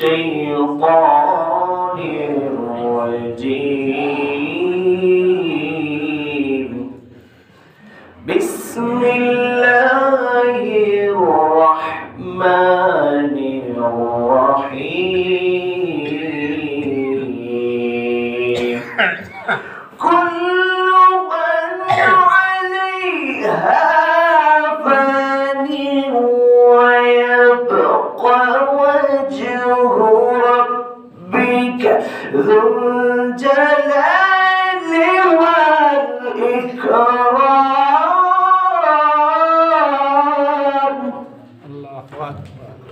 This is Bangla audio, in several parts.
الشيطان الرجيم بسم الله الرحمن الرحيم كل من عليها فان ويبقى وجه ربك ذو الجلال والإكرام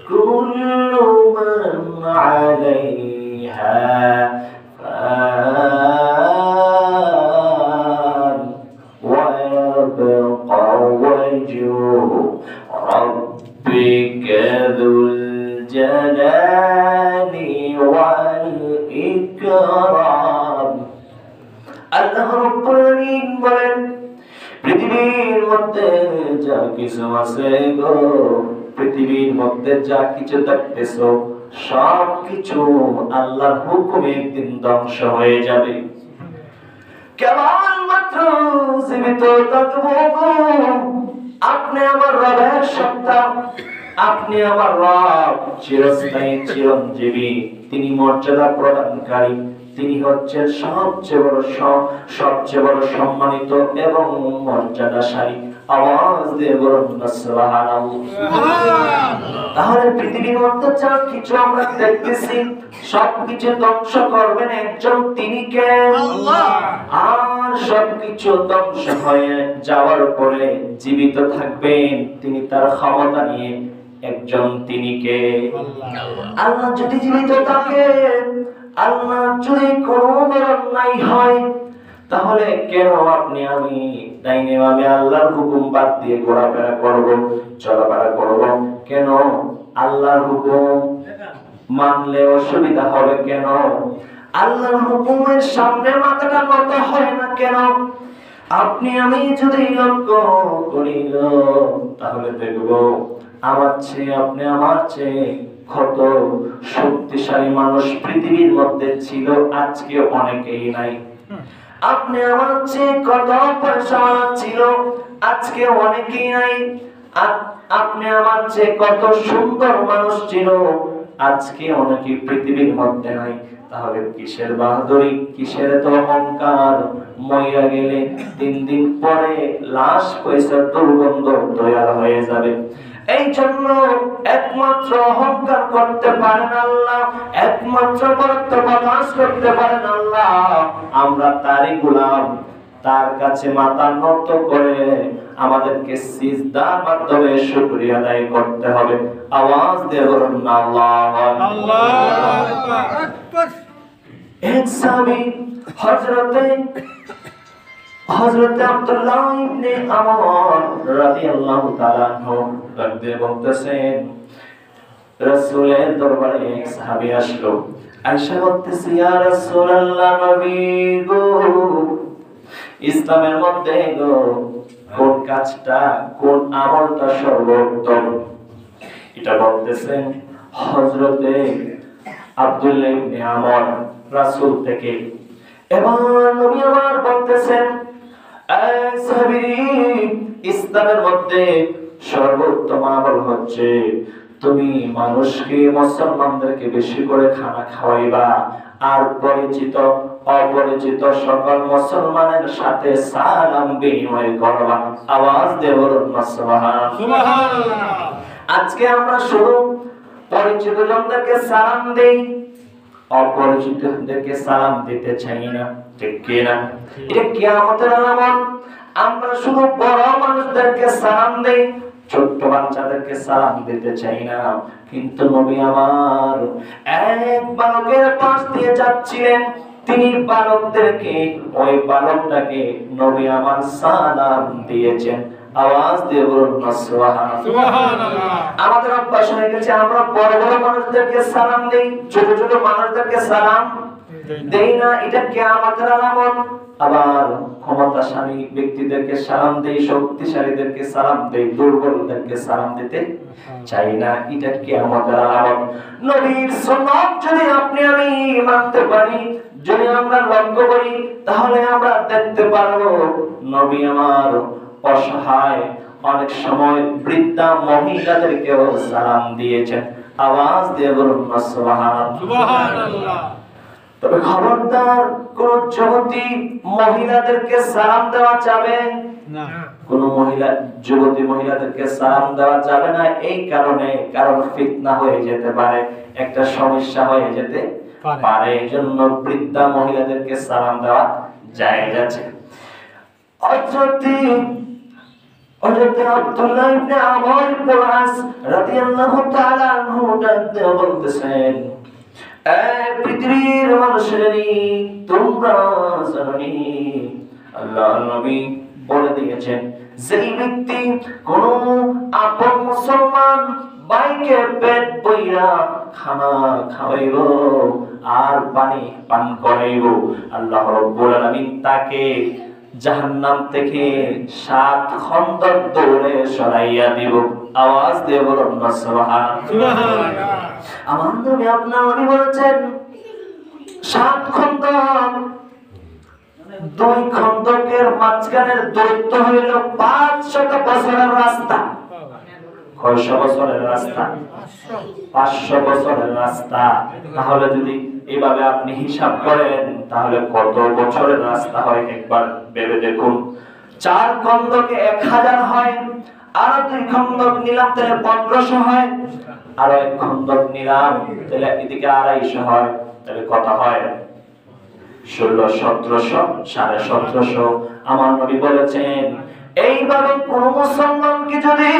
كل من عليها فان ويبقى وجه ربك ذو الجلال والإكرام আল্লাহ রাব্বুল আলামিন বলেন পৃথিবীর মধ্যে যা কিছু আছে গো পৃথিবীর মধ্যে যা কিছু দেখতেছো সব কিছু আল্লাহর হুকুমে একদিন ধ্বংস হয়ে যাবে কেবলমাত্র জীবিত থাকবো গো আপনি আমার রবের সত্তা আপনি আমার রব চিরস্থায়ী চিরঞ্জীবী তিনি মর্যাদা প্রদানকারী তিনি হচ্ছেন সবচেয়ে বড় সম্মানিত এবং মর্যাদাশালী আওয়াজ দিয়ে বলুন সুবহানাল্লাহ তাহলে পৃথিবীর মধ্যে যা কিছু আমরা দেখতেছি সবকিছু ধ্বংস করবেন একজন তিনি কে আল্লাহ আর সবকিছু ধ্বংস হয়ে যাওয়ার পরে জীবিত থাকবেন তিনি তার ক্ষমতা নিয়ে একজন তিনি কে আল্লাহ যদি জীবিত থাকেন আল্লাহ যদি কোনো অন্যায় হয় তাহলে কেন আপনি আমি ডাইনে বামে আল্লাহর হুকুম বাদ দিয়ে ঘোরাফেরা করব চলাফেরা করব কেন আল্লাহর হুকুম মানলে অসুবিধা হবে কেন আল্লাহর হুকুমের সামনে মাথাটা নত হয় না কেন আপনি আমি যদি লক্ষ্য করি তাহলে দেখব আমার চেয়ে আপনি আমার চেয়ে কত শক্তিশালী মানুষ পৃথিবীর মধ্যে ছিল আজকে অনেকেই নাই আপনি আমার চেয়ে কত পয়সা ছিল আজকে অনেকেই নাই আপনি আমার চেয়ে কত সুন্দর মানুষ ছিল আজকে অনেকেই পৃথিবীর মধ্যে নাই তাহলে কিসের বাহাদুরি কিসের তো অহংকার মইরা গেলে দিন দিন পরে লাশ পয়সার দুর্গন্ধ তৈরি হয়ে যাবে এই জন্য একমাত্র অহংকার করতে পারেন আল্লাহ একমাত্র বরত্ব প্রকাশ করতে পারেন আল্লাহ আমরা তারই গোলাম তার কাছে মাথা নত করে আমাদেরকে সিজদার মাধ্যমে শুকরিয়া আদায় করতে হবে আওয়াজ দিয়ে বলুন আল্লাহু আকবার এক সাহাবী হযরত আব্দুল্লাহ ইবনে আমর রাদিয়াল্লাহু তাআলা আনহু তাকে বলতেছেন রাসূলের দরবারে এক সাহাবী আসলো আয়েশা বলতেছে ইয়া রাসূলুল্লাহ নবী গো ইসলামের মধ্যে গো কোন কাজটা কোন আমলটা সর্বোত্তম এটা বলতেছেন হযরতে আব্দুল্লাহ ইবনে আমর রাসূল থেকে এবার নবী আমার বলতেছেন এই সাহাবী ইসলামের মধ্যে সর্বোত্তম আমল হচ্ছে তুমি মানুষকে মুসলমানদেরকে বেশি করে খানা খাওয়াইবা আর পরিচিত অপরিচিত সকল মুসলমানের সাথে সালাম বিনিময় করবা আওয়াজ দিয়ে বলুন সুবহানাল্লাহ আজকে আমরা শুধু পরিচিত জনদেরকে সালাম দেই অপরিচিতদেরকে সালাম দিতে চাই না ঠিক কি না এটা কিয়ামতের আলামত আমরা শুধু বড় মানুষদেরকে সালাম দেই ছোট বাচ্চাদেরকে সালাম দিতে চাই না কিন্তু নবী আমার এক বালকের পাশ দিয়ে যাচ্ছিলেন তিনি বালকদেরকে ওই বালকটাকে নবী আমার সালাম দিয়েছেন আওয়াজ দিয়ে বলুন সুবহানাল্লাহ আমাদের অভ্যাস হয়ে গেছে আমরা বড় বড় মানুষদেরকে সালাম দেই ছোট ছোট মানুষদেরকে সালাম দেই না, এটা কিয়ামতের আলামত। আবার ক্ষমতাশালী ব্যক্তিদেরকে সালাম দেই, শক্তিশালীদেরকে সালাম দেই, দুর্বলদেরকে সালাম দিতে চাই না, এটা কিয়ামতের আলামত। নবীর সুন্নাত যদি আপনি আমি মানতে পারি, যদি আমরা লক্ষ্য করি, তাহলে আমরা দেখতে পারবো নবী আমার অসহায়, অনেক সময় বৃদ্ধা মহিলাদেরকেও সালাম দিয়েছেন। আওয়াজ দিয়ে বলুন সুবহানাল্লাহ। তবে খবরদার, কোন যুবতী মহিলাদেরকে সালাম দেওয়া যাবে না, কোন যুবতী মহিলাদেরকে সালাম দেওয়া যাবে না। এই কারণে কারণ ফিতনা হয়ে যেতে পারে, একটা সমস্যা হয়ে যেতে পারে, এই জন্য বৃদ্ধা মহিলাদেরকে সালাম দেওয়া জায়েজ আছে। হযরত আব্দুল্লাহ ইবনে আমর ইবনে আস রাদিয়াল্লাহু তাআলা আনহু বলতেছেন, পৃথিবীর মানুষেরই তোমরা জানি, আল্লাহর নবী বলে দিয়েছেন, যেই ব্যক্তি কোন আপন মুসলমান ভাইকে পেট বইরা খানা খাওয়াইব আর পানি পান করাইব, আল্লাহ রাব্বুল আলামিন তাকে জাহান্নাম থেকে 7 খন্দক দৌড়ে সরাইয়া দিব। আওয়াজ দিয়ে বলুন না সুবহানাল্লাহ। আমার নবী আপনার নবী বলেছেন 7 খন্দক, 2 খন্দকের মাঝখানের দূরত্ব হইল 500 বছরের রাস্তা। কয়শো বছরের রাস্তা? 500 বছরের রাস্তা। তাহলে যদি এভাবে আপনি হিসাব করেন, তাহলে কত বছরের রাস্তা হয় একবার ভেবে দেখুন। 4 খন্দকে 1000 হয়, আর 2 খন্দক নিলাম তাহলে 1500 হয়, আর 1 খন্দক নিলাম তাহলে এদিকে 250 হয়, তাহলে কত হয়? 1600, 1700, 1750। আমার নবী বলেছেন, এইভাবে কোন মুসলমানকে যদি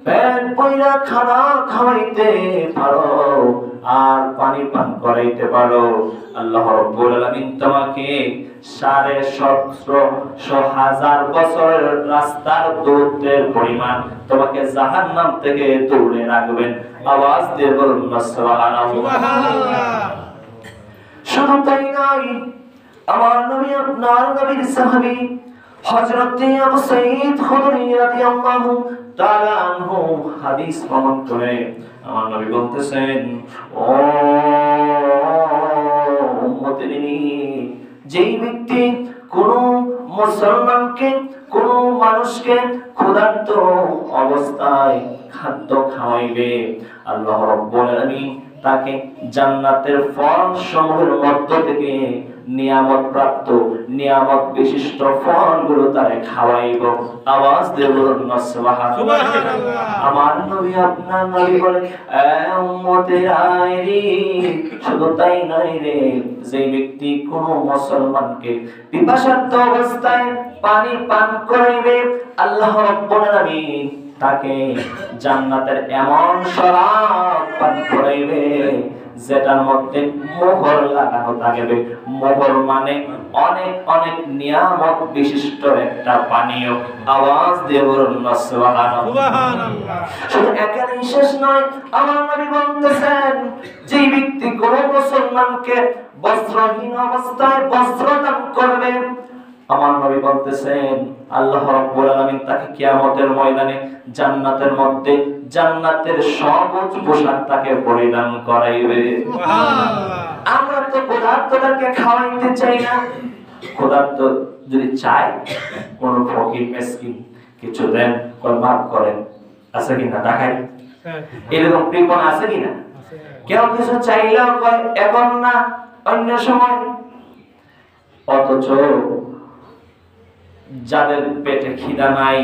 পেট বইরা খানা খাওয়াইতে পারো আর পানি পান করাইতে পারো, আল্লাহ রাব্বুল আলামিন তোমাকে 17,500 বছরের রাস্তার দূরত্বের পরিমাণ তোমাকে জাহান্নাম থেকে দূরে রাখবেন। আওয়াজ দিয়ে বলুন সুবহানাল্লাহ। শুধু তাই নয়, আমার নবী আপনার নবীর সাহাবী হযরত আবু সাঈদ খুদরী রাদিয়াল্লাহু তাআলা আনহু হাদিস বর্ণনা করে আমার নবী বলতেছেন, ও উম্মতেরি, যেই ব্যক্তি কোন মুসলমানকে, কোন মানুষকে ক্ষুধার্ত অবস্থায় খাদ্য খাওয়াইবে, আল্লাহ রাব্বুল আলামিন তাকে জান্নাতের ফল সমূহের মধ্য থেকে নিয়ামত প্রাপ্ত, নিয়ামত বিশিষ্ট ফলগুলো তারে খাওয়াইব। আওয়াজ দিয়ে বলুন সুবহানাল্লাহ। আমার নবী আপনার নবী বলে, এ উম্মতেরা রে, শুধু তাই নয় রে, যে ব্যক্তি কোন মুসলমানকে পিপাসার্ত অবস্থায় পানি পান করাইবে, আল্লাহ রাব্বুল আলামিন তাকে জান্নাতের এমন শরাব পান করাইবে যেটার মধ্যে মোহর লাগানো থাকবে। মোহর মানে অনেক অনেক নিয়ামত বিশিষ্ট একটা পানীয়। আওয়াজ দিয়ে বলুন সুবহানাল্লাহ। শুধু এখানেই শেষ নয়, আমার নবী বলতেছেন, যে ব্যক্তি কোন মুসলমানকে বস্ত্রহীন অবস্থায় বস্ত্র দান করবে, আমার নবী বলতেছেন, আল্লাহ রাব্বুল আলামিন তাকে কিয়ামতের ময়দানে জান্নাতের মধ্যে জান্নাতের সবুজ পোশাক তাকে পরিধান করাইবে। সুবহানাল্লাহ। আমরা তো ক্ষুধার্তদেরকে খাওয়াইতে চাই না। ক্ষুধার্ত যদি চায়, কোন ফকির মিসকিন কিছু দেন, কোন মাফ করেন, আছে কিনা দেখাই, এরকম কৃপণ আছে কিনা? কেউ কিছু চাইলেও কয় এখন না, অন্য সময়। অথচ যাদের পেটে খিদা নাই,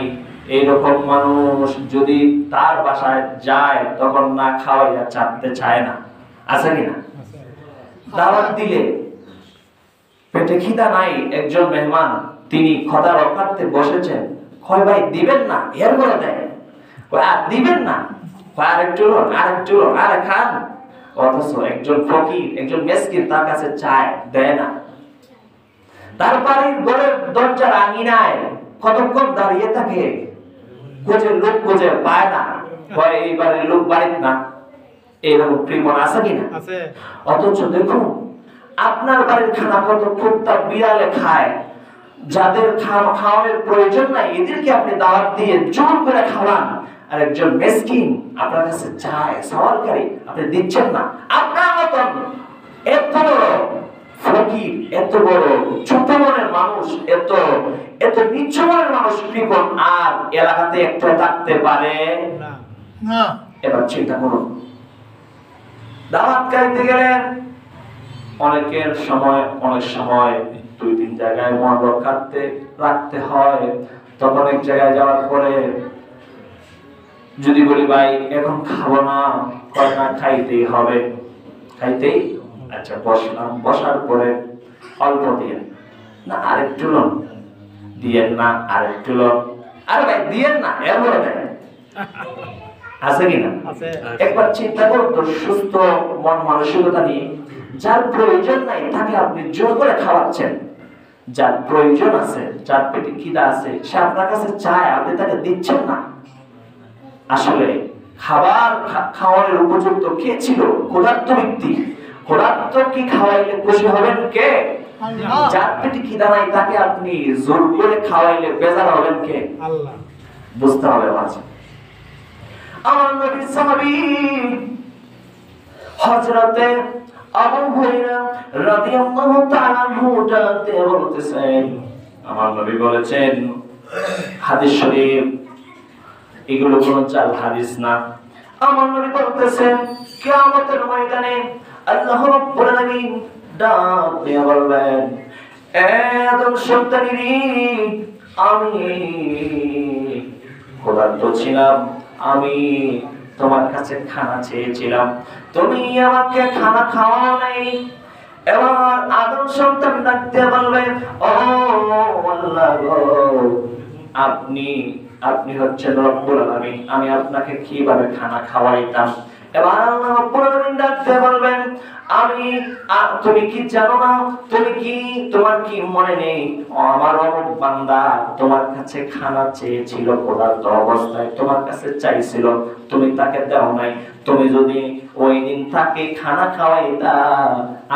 এইরকম মানুষ যদি তার বাসায় যায়, তখন না খাওয়াইয়া চাপতে চায় না, আছে কিনা? দাওয়াত দিলে পেটে খিদা নাই, একজন মেহমান তিনি খোদা রক্ষার্থে বসেছেন, কয় ভাই দিবেন না, এর করে দেয়, কয় আর দিবেন না, কয় আরেকটু আরে খান। অথচ একজন ফকির, একজন মিসকিন তার কাছে চায়, দেয় না। তার বাড়ির ঘরের দরজার আঙিনায় কতক্ষণ দাঁড়িয়ে থাকে, লোক খুঁজে পায় না, কয় এই বাড়ির লোক বাড়িতে না। এইরকম কৃপণ আছে কিনা? অথচ দেখুন, আপনার বাড়ির খানা কত কুত্তা বিড়ালে খায়, যাদের খাওয়ানোর প্রয়োজন নাই এদেরকে আপনি দাওয়াত দিয়ে জোর করে খাওয়ান, আর একজন মিসকিন আপনার কাছে চায় সওয়ালকারী আপনি দিচ্ছেন না। আপনার মতন এত বড় ফকির, এত বড় ছোট মনের মানুষ, এত এত নিচু মনের মানুষ কৃপণ আর এলাকাতে একটু থাকতে পারে না। এবার চিন্তা করুন, দাওয়াত খাইতে গেলে অনেকের অনেক সময় 2-3 জায়গায় মন রাখতে হয়। তখন এক জায়গায় যাওয়ার পরে যদি বলি ভাই এখন খাবো না, না খাইতেই হবে, খাইতেই আচ্ছা বসলাম, বসার পরে অল্প দিয়ে না আরেকটু লোন দিয়েন না, আরেকটু লোন, আরে ভাই দিয়েন না, এরপরে দেন, আছে কিনা? একবার চিন্তা করুন তো, সুস্থ মন মানসিকতা নিয়ে যার প্রয়োজন নাই তাকে আপনি জোর করে খাওয়াচ্ছেন, যার প্রয়োজন আছে, যার পেটে খিদা আছে, সে আপনার কাছে চায়, আপনি তাকে দিচ্ছেন না। আসলে খাবার খাওয়ানোর উপযুক্ত কে ছিল? ক্ষুধার্ত ব্যক্তি। ক্ষুধার্ত কি খাওয়াইলে খুশি হবেন কে? যার পেটে খিদা নাই তাকে আপনি জোর করে খাওয়াইলে বেজার হবেন কে? আল্লাহ। বুঝতে হবে মাঝে আমার নবী সাহাবী হযরতে আবু হুরায়রা রাদিয়াল্লাহু তাআলা আনহু বলতেছেন, আমার নবী বলেছেন, হাদিস শরীফ, এগুলো কোন চাল হাদিস না। আমার নবী বলতেছেন কিয়ামতের ময়দানে আল্লাহ রাব্বুল আলামিন ডাক দিয়ে বলবেন, এ আদম সন্তানেরা, আমি ক্ষুধার্ত ছিলাম, আমি তোমার কাছে খানা চেয়েছিলাম, তুমি আমাকে খানা খাওয়াও নাই। এবার আদম সন্তান ডাক দিয়ে বলবে, ও আল্লাহ গো, আপনি হচ্ছেন রব্বুল আলামিন, আমি আপনাকে কিভাবে খানা খাওয়াইতাম? এবার আল্লাহ রব্বুল আলামিন ডাক দিয়ে বলবেন, তুমি কি জানো না, তোমার কি মনে নেই, আমার অমুক বান্দা তোমার কাছে খানা চেয়েছিল, ক্ষুধার্ত অবস্থায় তোমার কাছে চাইছিল, তুমি তাকে দাও নাই। তুমি যদি ওই দিন তাকে খানা খাওয়াইতা,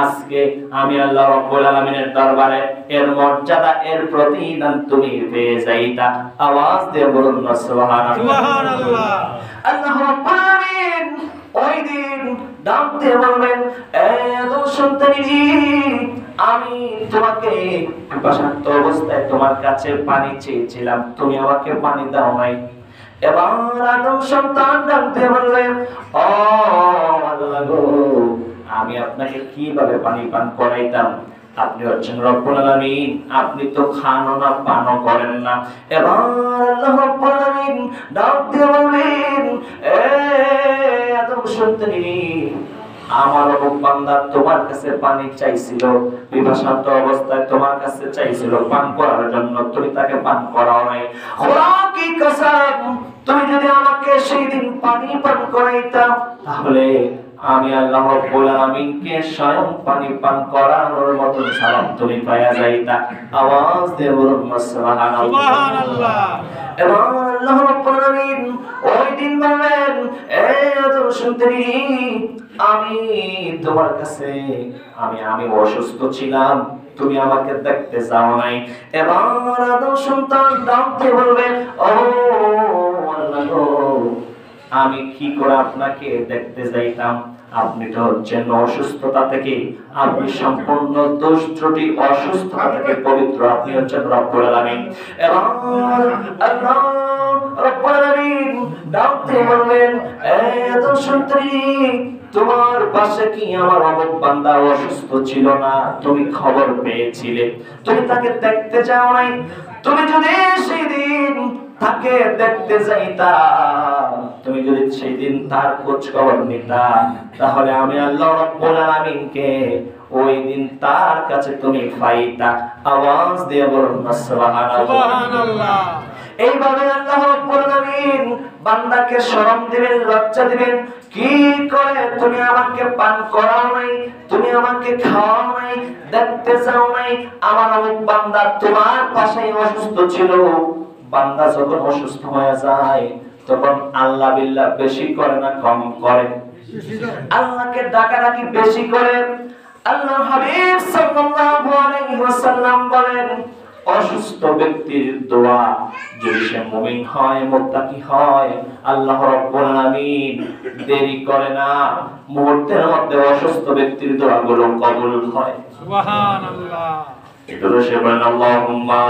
আজকে আমি আল্লাহ রাব্বুল আলামিনের দরবারে এর মর্যাদা, এর প্রতিদান তুমি পেয়ে যাইতা। আওয়াজ দিয়ে বলুন না সুবহানাল্লাহ। আল্লাহ রাব্বুল আলামিন ওই দিন ডাক দিয়ে বলবেন, এ আদম সন্তানেরা, আমি তোমাকে পিপাসার্ত অবস্থায় তোমার কাছে পানি চেয়েছিলাম, তুমি আমাকে পানি দাও নাই। এবার আদম সন্তান ডাক দিয়ে বললেন, ও আল্লাহ গো, আমি আপনাকে কিভাবে পানি পান করাইতাম? আপনি হচ্ছেন রব্বুল আলামিন, আপনি তো খানও না পানও করেন না। এবার আল্লাহ রব্বুল আলামিন ডাক দিয়ে বললেন, এ আদম সন্তানেরা, আমার অমুক বান্দা তোমার কাছে পানি চাইছিল, পিপাসার্ত অবস্থায় তোমার কাছে চাইছিল পান করার জন্য, তুমি তাকে পান করাও নাই। খোদা কি কসম, তুমি যদি আমাকে সেই দিন পানি পান করাইতা, তাহলে আমি আল্লাহ রাব্বুল আলামিনকে স্বয়ং পানি পান করানোর মতো সালাম তুমি পাওয়া যাইতা। আওয়াজ দিয়ে বলুন সুবহানাল্লাহ। এবং আল্লাহ রাব্বুল আলামিন ওই দিন বলবেন, এ আদম সন্তানেরা, আমি তোমার কাছে আমি অসুস্থ ছিলাম, তুমি আমাকে দেখতে যাও নাই। এবার আদম সন্তান ডাকতে বলবে, ও আল্লাহ গো, আমি কি করে আপনাকে দেখতে যাইতাম? আপনি তো হচ্ছেন অসুস্থতা থেকে, আপনি সম্পূর্ণ দোষ ত্রুটি অসুস্থতা থেকে পবিত্র, আপনি হচ্ছেন রব্বুল আলামিন। এবং আল্লাহ রব্বুল আলামিন ডাকতে বলবেন, এ আদম সন্তানেরা, তোমার পাশে কি আমার অমুক বান্দা অসুস্থ ছিল না? তুমি খবর পেয়েছিলে, তুমি তাকে দেখতে যাও নাই। তুমি যদি সেই দিন তাকে দেখতে যাইতা, তুমি যদি সেই দিন তার খোঁজ খবর নিতা, তাহলে আমি আল্লাহ রাব্বুল আলামিনকে ওই দিন তার কাছে তুমি পাইতা। আওয়াজ দিয়ে বলুন সুবহানাল্লাহ। এইভাবে আল্লাহ রাব্বুল আলামিন বান্দাকে শরম দিবেন, লজ্জা দিবেন। কি করে তুমি আমাকে পান করাও নাই, তুমি আমাকে খাওয়াও নাই, দেখতে যাও নাই, আমার অমুক বান্দা তোমার পাশেই অসুস্থ ছিল। বান্দা যখন অসুস্থ হয়ে যায় তখন আল্লাহ বিল্লাহ বেশি করে না কম করে? আল্লাহকে ডাকাডাকি বেশি করে, আল্লাহর হাবিব সাল্লাল্লাহু আলাইহি ওয়াসাল্লাম বলেন, অসুস্থ ব্যক্তির দোয়া যদি সে মুমিন হয়, মুত্তাকি হয়, আল্লাহ রাব্বুল আলামিন দেরি করে না, মুহূর্তের মধ্যে অসুস্থ ব্যক্তির দোয়াগুলো কবুল হয়। সুবহানাল্লাহ। এগুলো সে বলেন, আল্লাহুম্মা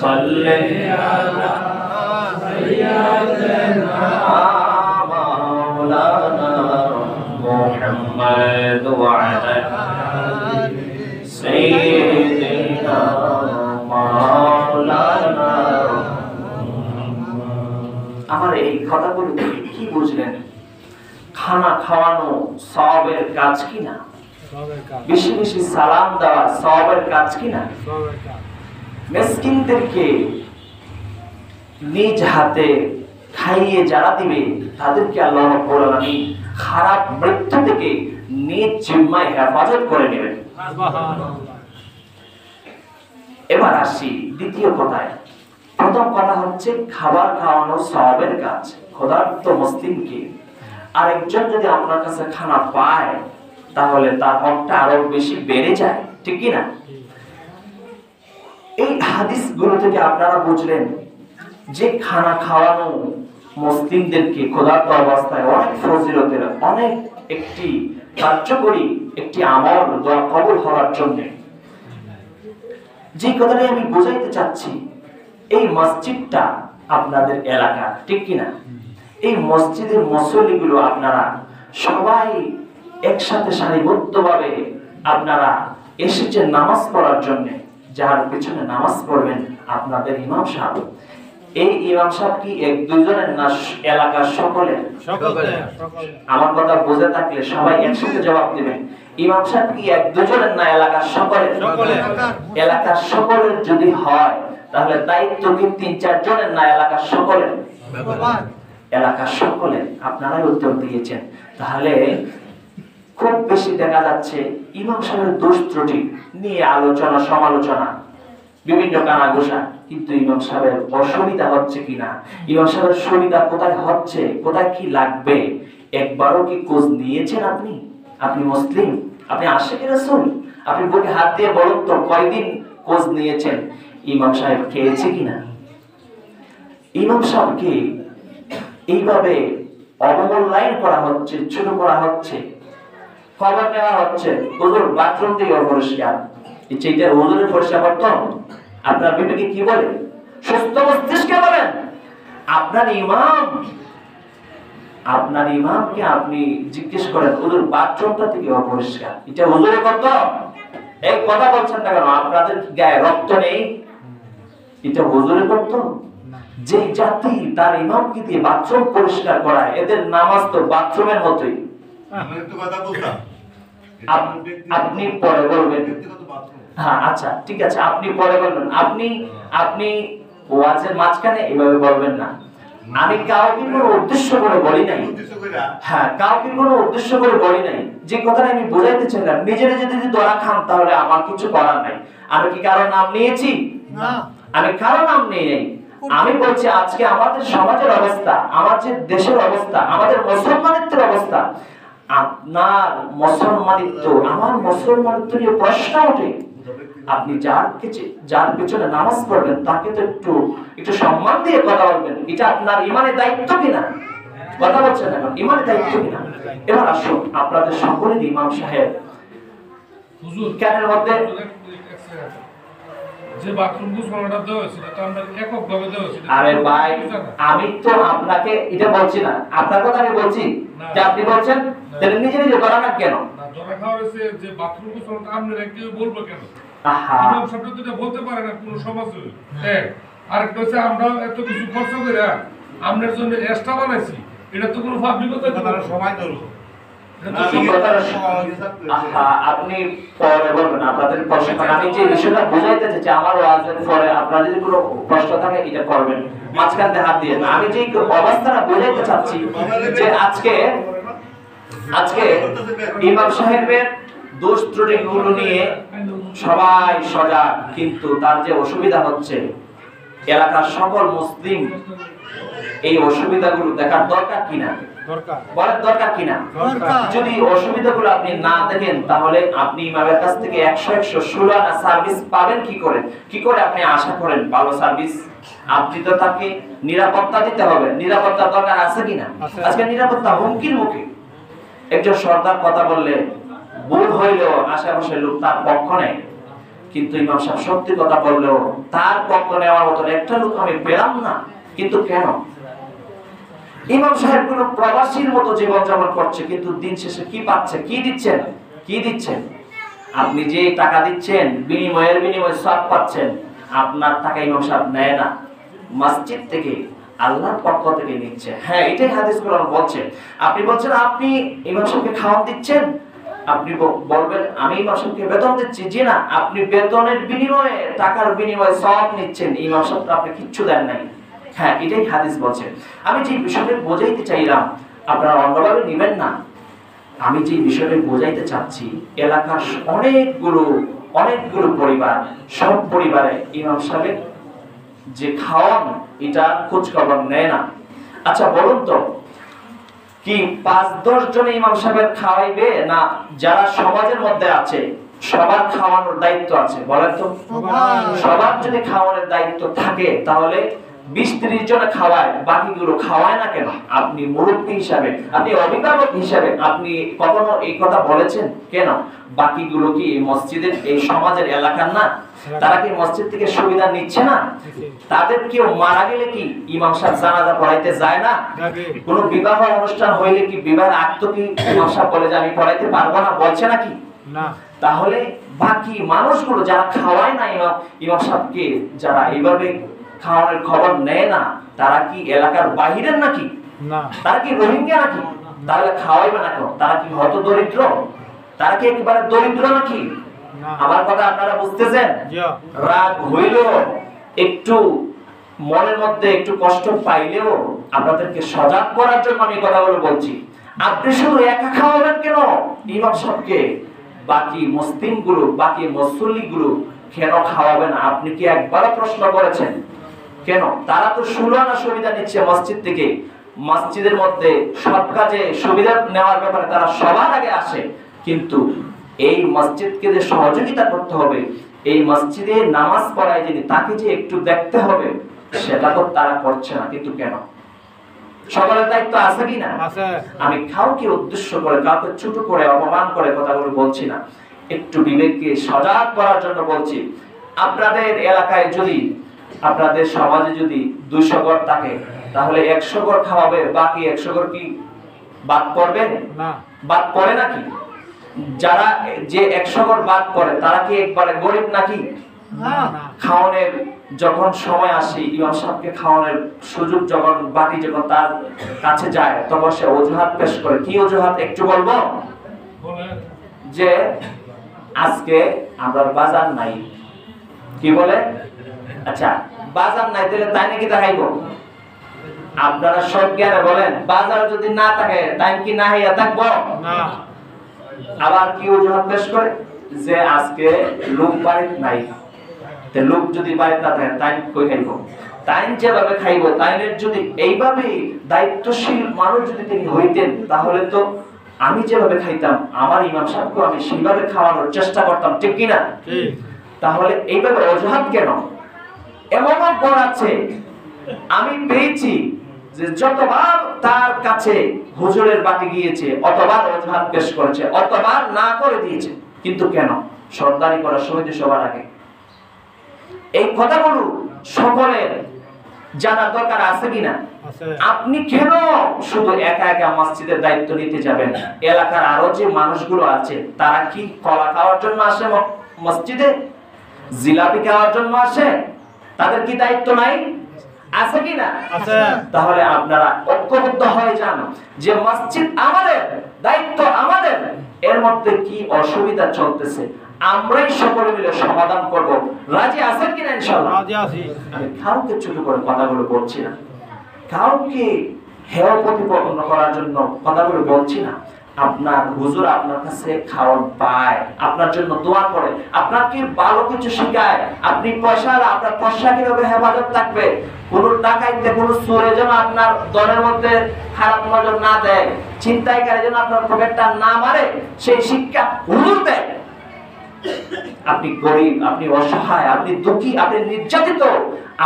সাল্লি আলা সাইয়্যিদিনা মাওলানা মুহাম্মদ ওয়া আলা সাইয়্যিদিনা মাওলানা। আমার এই কথাগুলো থেকে কি বুঝলেন? খানা খাওয়ানো সওয়াবের কাজ কিনা? বেশি বেশি সালাম দেওয়া সওয়াবের কাজ কিনা? মিসকিনদেরকে নিজ হাতে খাইয়ে যারা দিবে তাদেরকে আল্লাহ রাব্বুল আলামিন খারাপ মৃত্যু থেকে নিজ জিম্মায় হেফাজত করে নেবেন। এবার আসি দ্বিতীয় কথায়। প্রথম কথা হচ্ছে খাবার খাওয়ানো সওয়াবের কাজ। ক্ষুধার্ত মুসলিমকে আরেকজন যদি আপনার কাছে খানা পায় তাহলে তার হকটা আরো বেশি বেড়ে যায়, ঠিক কি না? এই হাদিসগুলো থেকে আপনারা বুঝলেন যে খানা খাওয়ানো মুসলিমদেরকে ক্ষুধার্ত অবস্থায় অনেক ফজিলতের, অনেক একটি কার্যকরী একটি আমল, দোয়া কবুল হওয়ার জন্য। যে কথাটাই আমি বোঝাইতে চাচ্ছি, এই মসজিদটা আপনাদের এলাকা, ঠিক কিনা? এই মসজিদের মুসল্লিগুলো আপনারা সবাই একসাথে সারিবদ্ধভাবে আপনারা এসেছেন নামাজ পড়ার জন্য। যার পিছনে নামাজ পড়বেন আপনাদের ইমাম সাহেব। এই ইমাম সাহেব কি এক দুইজনের না এলাকার সকলের? আমার কথা বুঝে থাকলে সবাই একসাথে জবাব দিবেন। ইমাম সাহেব কি এক দুইজনের না এলাকার সকলের? এলাকার সকলের যদি হয় তাহলে দায়িত্ব কি তিন চার জনের না এলাকার সকলের? এলাকার সকলের। আপনারাই উত্তর দিয়েছেন। তাহলে খুব বেশি দেখা যাচ্ছে ইমাম সাহেবের দোষ ত্রুটি নিয়ে আলোচনা সমালোচনা, বিভিন্ন কানাঘুষা, কিন্তু ইমাম সাহেবের অসুবিধা হচ্ছে কিনা, ইমাম সাহেবের সুবিধা কোথায় হচ্ছে, কোথায় কি লাগবে, একবারও কি খোঁজ নিয়েছেন আপনি? আপনি মুসলিম, আপনি আশিকে রাসূল, আপনি বুকে হাত দিয়ে বলুন তো কয়দিন খোঁজ নিয়েছেন ইমাম সাহেব খেয়েছে কিনা? ইমাম সাহেবকে এইভাবে অবমূল্যায়ন করা হচ্ছে, ছোট করা হচ্ছে, খবর নেওয়া হচ্ছে হুজুর বাথরুম থেকে অপরিষ্কার, এটা হুজুরের পরিষ্কার করতো? আপনার বিবেকে কি বলে? সুস্থ মস্তিষ্কে বলেন আপনার ইমাম, আপনার ইমামকে আপনি জিজ্ঞেস করেন হুজুর বাথরুমটা থেকে অপরিষ্কার, এটা হুজুরে করতো? এই কথা বলছেন না কেন? আপনাদের গায়ে রক্ত নেই? এটা হুজুরে করতো? যে জাতি তার ইমামকে দিয়ে বাথরুম পরিষ্কার করায়, এদের নামাজ তো বাথরুমের মতোই। আপনি পরে বলবেন। হ্যাঁ, আচ্ছা ঠিক আছে, আপনি পরে বলবেন। আপনি ওয়াজের মাঝখানে এভাবে বলবেন না। আমি কাউকে কোনো উদ্দেশ্য করে বলি নাই। হ্যাঁ, কাউকে কোনো উদ্দেশ্য করে বলি নাই। যে কথাটা আমি বোঝাইতে চাইলাম, নিজে নিজে যদি দোয়া খান তাহলে আমার কিছু করার নাই। আমি কি কারো নাম নিয়েছি? না, আমি কারো নাম নিয়ে নেই। আমি বলছি আজকে আমাদের সমাজের অবস্থা, আমাদের দেশের অবস্থা, আমাদের মুসলমানিত্বের অবস্থা, আপনার মুসলমানিত্ব আমার মুসলমানিত্ব নিয়ে প্রশ্ন ওঠে। আপনি যার পিছনে নামাজ পড়বেন তাকে তো একটু সম্মান দিয়ে কথা বলবেন। এটা আপনার ইমানের দায়িত্ব কিনা? কথা বলছেন এখন, ইমানের দায়িত্ব কিনা? এবার আসুন, আপনাদের সকলের ইমাম সাহেব হুজুর কেনের মধ্যে যে বাথরুম গুছানোটা দেওয়া হয়েছিল এটা আমরা এককভাবে দেওয়া হয়েছিল। আরে ভাই, আমি তো আপনাকে এটা বলছি না, আপনার কথা আমি বলছি যে আপনি বলছেন তাহলে নিজে নিজে করা না কেন? না, ধরা খাওয়া হয়েছে যে বাথরুম গুছানোটা আপনারা কেউ বলবো কেন? আহা, ইমাম সাহেব তো এটা বলতে পারে না কোন সমাজে। আর কইছে আমরা এত কিছু খরচ করে আমনের জন্য এক্সট্রা বানাইছি, এটা তো কোনো পাবলিকতা না, সময় ধরো। আপনি পরে বলবেন আপনাদের প্রশ্ন। আমি যে বিষয়টা বুঝাইতে চাইছি, আমার ওয়াজের পরে আপনার যদি কোনো প্রশ্ন থাকে এটা করবেন, মাঝখান দিয়ে হাত দিয়ে। আমি যে অবস্থাটা বুঝাইতে চাচ্ছি যে আজকে ইমাম সাহেবের দোষ ত্রুটিগুলো নিয়ে সবাই সজাগ, কিন্তু তার যে অসুবিধা হচ্ছে এলাকার সকল মুসলিম এই অসুবিধাগুলো দেখার দরকার কিনা? বলেন দরকার কিনা? যদি অসুবিধাগুলো আপনি না দেখেন তাহলে আপনি ইমামের কাছ থেকে 100 সুলানা সার্ভিস পাবেন কি করে? কি করে আপনি আশা করেন ভালো সার্ভিস? আপনি তো তাকে নিরাপত্তা দিতে হবে। নিরাপত্তার দরকার আছে কিনা? আজকে নিরাপত্তা হুমকির মুখে। একজন সর্দার কথা বললে ভুল হইলেও আশেপাশের লোক তার পক্ষ নেয়, কিন্তু ইমাম সাহেব সত্যি কথা বললেও তার পক্ষ নেওয়ার মতো একটা লোক আমি পেলাম না। কিন্তু কেন? ইমাম সাহেব কোন প্রবাসীর মতো জীবনযাপন করছে, কিন্তু দিন শেষে কি পাচ্ছে? কি দিচ্ছেন? কি দিচ্ছেন? আপনি যে টাকা দিচ্ছেন বিনিময়ে সওয়াব পাচ্ছেন। আপনার টাকা ইমাম সাহেব নেয় না, মসজিদ থেকে আল্লাহর পক্ষ থেকে নিচ্ছে। হ্যাঁ, এটাই হাদিস কোরআন বলছে। আপনি বলছেন আপনি ইমাম সাহেবকে খাওয়ান দিচ্ছেন, আপনি বলবেন আমি ইমাম সাহেবকে বেতন দিচ্ছি। জি না, আপনি বেতনের বিনিময়ে টাকার বিনিময়ে সওয়াব নিচ্ছেন, ইমাম সাহেব আপনি কিচ্ছু দেন নাই। হ্যাঁ, এটাই হাদিস বলছে। আমি যে বিষয়টা বোঝাইতে চাইলাম আপনারা অন্যভাবে নেবেন না। আমি যে বিষয়টা বোঝাইতে চাচ্ছি, এলাকার অনেকগুলো পরিবার, সব পরিবারে ইমাম সাহেব যে খাওয়ান এটা খোঁজ খবর নেয় না। আচ্ছা বলুন তো, কি 5-10 জন ইমাম সাহেবের খাওয়াইবে না যারা সমাজের মধ্যে আছে সবার খাওয়ানোর দায়িত্ব আছে? বলেন তো, সবার যদি খাওয়ানোর দায়িত্ব থাকে তাহলে 20-30 জনে খাওয়ায়, বাকিগুলো খাওয়ায় না কেন? আপনি মুরব্বী হিসাবে, আপনি অভিভাবক হিসাবে আপনি কখনো এই কথা বলেছেন কেন? বাকিগুলো কি মসজিদের, এই সমাজের এলাকার না? তারা কি মসজিদ থেকে সুবিধা নিচ্ছে না? তাদের কেউ মারা গেলে কি ইমাম সাহেব জানাজা পড়াইতে যায় না? কোন বিবাহ অনুষ্ঠান হইলে কি বিবাহের আগ তো কি ইমাম সাহেব বলে যে আমি পড়াইতে পারবো না, বলছে নাকি? না। তাহলে বাকি মানুষগুলো যারা খাওয়ায় না ইমাম সাহেবকে, যারা এইভাবে খাওয়ানোর খবর নেয় না, তারা কি এলাকার বাহিরের নাকি? না। তারা কি রোহিঙ্গা নাকি? তাহলে খাওয়াইবে না কেন? তারা কি হত দরিদ্র? তারা কি একেবারে দরিদ্র নাকি? আমার কথা আপনারা বুঝতেছেন? রাগ হইল, একটু মনের মধ্যে একটু কষ্ট পাইলেও আপনাদেরকে সজাগ করার জন্য আমি কথাগুলো বলছি। আপনি শুধু একা খাওয়াবেন কেন ইমাম সাহেবকে? বাকি মুসলিমগুলো, বাকি মুসল্লিগুলো কেন খাওয়াবেন? আপনি কি একবারও প্রশ্ন করেছেন কেন? তারা তো সুলানা সুবিধা নিচ্ছে মসজিদ থেকে। মসজিদের মধ্যে সব কাজে সুবিধা নেওয়ার ব্যাপারে তারা সবার আগে আসে, কিন্তু এই মসজিদকে যে সহযোগিতা করতে হবে, এই মসজিদে নামাজ পড়ায় যিনি তাকে যে একটু দেখতে হবে, সেটা তো তারা করছে না। কিন্তু কেন? সকলের দায়িত্ব আছে কি না? আমি কাউকে উদ্দেশ্য করে, কাউকে ছোট করে, অপমান করে কথাগুলো বলছি না, একটু বিবেককে সজাগ করার জন্য বলছি। আপনাদের এলাকায় যদি, আপনাদের সমাজে যদি 200 ঘর থাকে তাহলে 100 ঘর খাওয়াবে, বাকি 100 ঘর কি বাদ পড়বে না? বাদ পড়ে নাকি? যারা যে 100 ঘর বাদ পড়ে তারা কি একবারে গরিব নাকি? না। খাওয়ানোর যখন সময় আসে, ইমাম সাহেবকে খাওয়ানোর সুযোগ যখন, বাকি যখন তার কাছে যায়, তখন সে অজুহাত পেশ করে। কি অজুহাত একটু বলবো? যে আজকে আমরা বাজার নাই। কি বলে? আচ্ছা, বাজার নাই তাহলে তাই নাকি দেখাইব? আপনারা সব জ্ঞানে বলেন, বাজার যদি না থাকে তাই কি না হইয়া থাকবো? না। আবার কি অজুহাত পেশ করে? যে আজকে লোক বাড়িতে নাই। তে লোক যদি বাড়িতে না থাকে তাই কই খাইব? তাই যেভাবে খাইব, তাইনের যদি এইভাবে দায়িত্বশীল মানুষ যদি তিনি হইতেন, তাহলে তো আমি যেভাবে খাইতাম আমার ইমাম সাহেবকে আমি সেইভাবে খাওয়ানোর চেষ্টা করতাম, ঠিক কিনা? তাহলে এইভাবে অজুহাত কেন? এমনও বড় আছে, আমি পেয়েছি যে যতবার তার কাছে হুজুরের বাটি গিয়েছে অতবার অজুহাত পেশ করেছে, অতবার না করে দিয়েছে। কিন্তু কেন? সর্দারি করার সময় সবার আগে। এই কথাগুলো সকলের জানার দরকার আছে কিনা? আপনি কেন শুধু একা একা মসজিদের দায়িত্ব নিতে যাবেন? এলাকার আরো যে মানুষগুলো আছে তারা কি কলা খাওয়ার জন্য আসে মসজিদে? জিলাপি খাওয়ার জন্য আসে? তাদের কি দায়িত্ব নাই? আছে কিনা? আছে। তাহলে আপনারা ঐক্যবদ্ধ হয়ে যান যে মসজিদ আমাদের, দায়িত্ব আমাদের। এর মধ্যে কি অসুবিধা চলতেছে আমরাই সকলে মিলে সমাধান করব। রাজি আছেন কিনা? ইনশাআল্লাহ রাজি আছি। আমি কাউকে ছোট করে কথাগুলো বলছি না, কাউকে হেয় প্রতিপন্ন করার জন্য কথাগুলো বলছি না। আপনার হুজুর আপনার কাছে খাওয়ান পায়, আপনার জন্য দোয়া করে, আপনাকে ভালো কিছু শেখায়, আপনি আপনার পয়সা কিভাবে হেফাজত থাকবে, কোন ডাকাইতে কোন চোরে যেন আপনার দলের মধ্যে খারাপ নজর না দেয়, ছিনতাইকারী যেন আপনার পকেটটা না মারে, সেই শিক্ষা হুজুর দেয়। আপনি গরিব, আপনি অসহায়, আপনি দুঃখী, আপনি নির্যাতিত,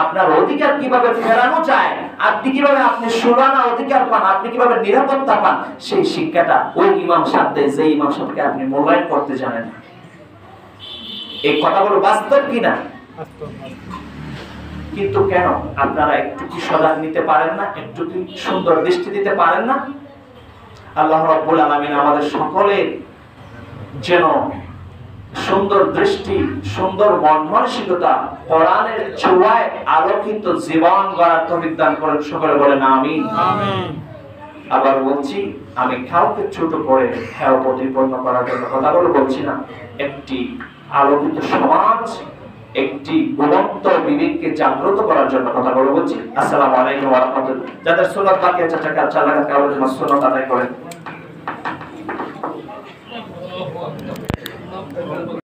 আপনার অধিকার কিভাবে ফেরানো যায়, আপনি কিভাবে আপনি সুরানা অধিকার পান, আপনি কিভাবে নিরাপত্তা পান, সেই শিক্ষাটা ওই ইমাম সাহেব দেয়, যে ইমাম সাহেবকে আপনি মূল্যায়ন করতে জানেন। এই কথাগুলো বাস্তব কিনা? কিন্তু কেন আপনারা একটু কি সজাগ নিতে পারেন না, একটু কি সুন্দর দৃষ্টি দিতে পারেন না? আল্লাহ রাব্বুল আলামিন আমাদের সকলের যেন সুন্দর দৃষ্টি, সুন্দর মন মানসিকতা, কোরআনের ছোঁয়ায় আলোকিত জীবন গড়ার তৌফিক দান করেন। সকলে বলেন আমিন। আমিন। আবার বলছি, আমি কাউকে ছোট করে হেয় প্রতিপন্ন করার জন্য কথাগুলো বলছি না। একটি আলোকিত সমাজ, একটি গুণন্ত বিবেককে জাগ্রত করার জন্য কথাগুলো বলছি। আসসালামু আলাইকুম ওয়া রাহমাতুল্লাহ। যাদের সুন্নাত বাকি আছে, আল্লাহ কাছে সুন্নাত আদায় করেন।